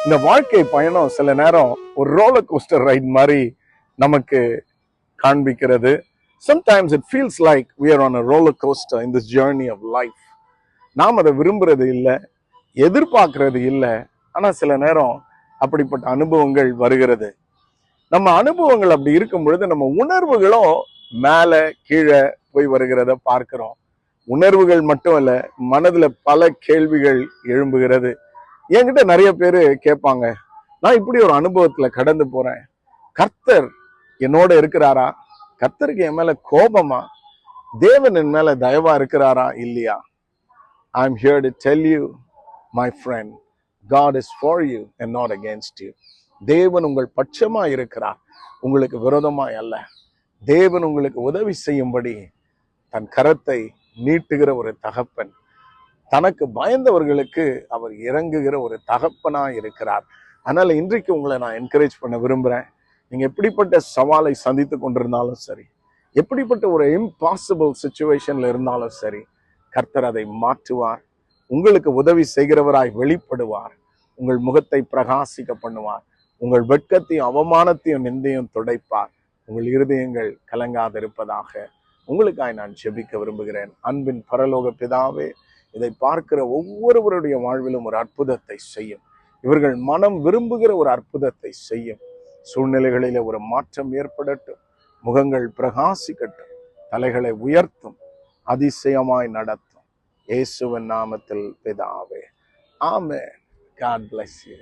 இந்த வாழ்க்கை பயணம் சில நேரம் ஒரு ரோலர் கோஸ்டர் ரைட் மாதிரி நமக்கு காண்பிக்கிறது. Sometimes it feels like we are on a roller coaster in this journey of life. நாம் அதை விரும்புறது இல்லை, எதிர்பார்க்கறது இல்லை. ஆனா சில நேரம் அப்படிப்பட்ட அனுபவங்கள் வருகிறது. நம்ம அனுபவங்கள் அப்படி இருக்கும் பொழுது நம்ம உணர்வுகளும் மேல கீழே போய் வருகிறத பார்க்கிறோம். உணர்வுகள் மட்டும் இல்ல, மனதுல பல கேள்விகள் எழும்புகிறது. என்கிட்ட நிறைய பேரு கேட்பாங்க, நான் இப்படி ஒரு அனுபவத்துல கடந்து போறேன், கர்த்தர் என்னோட இருக்கிறாரா? கர்த்தருக்கு என் மேல கோபமா? தேவன் என் மேல தயவா இருக்கிறாரா இல்லையா? I'm here to tell you, my friend, God is for you and not against you. தேவன் உங்கள் பட்சமா இருக்கிறார், உங்களுக்கு விரோதமாய் அல்ல. தேவன் உங்களுக்கு உதவி செய்யும்படி தன் கரத்தை நீட்டுகிற ஒரு தகப்பன், தனக்கு பயந்தவர்களுக்கு அவர் இறங்குகிற ஒரு தகப்பனா இருக்கிறார். அதனால இன்றைக்கு உங்களை நான் என்கரேஜ் பண்ண விரும்புறேன். நீங்க எப்படிப்பட்ட சவாலை சந்தித்து கொண்டிருந்தாலும் சரி, எப்படிப்பட்ட ஒரு இம்பாசிபிள் சிச்சுவேஷன்ல இருந்தாலும் சரி, கர்த்தர் அதை மாற்றுவார். உங்களுக்கு உதவி செய்கிறவராய் வெளிப்படுவார். உங்கள் முகத்தை பிரகாசிக்க பண்ணுவார். உங்கள் வெட்கத்தையும் அவமானத்தையும் நிந்தையும் துடைப்பார். உங்கள் இருதயங்கள் கலங்காதிருப்பதாக உங்களுக்காய் நான் ஜெபிக்க விரும்புகிறேன். அன்பின் பரலோக பிதாவே, இதை பார்க்கிற ஒவ்வொருவருடைய வாழ்விலும் ஒரு அற்புதத்தை செய்யும். இவர்கள் மனம் விரும்புகிற ஒரு அற்புதத்தை செய்யும். சூழ்நிலைகளிலே ஒரு மாற்றம் ஏற்படட்டும், முகங்கள் பிரகாசிக்கட்டும், தலைகளை உயர்த்தும், அதிசயமாய் நடத்தும். இயேசுவின் நாமத்தில் பிதாவே, ஆமென். God bless you.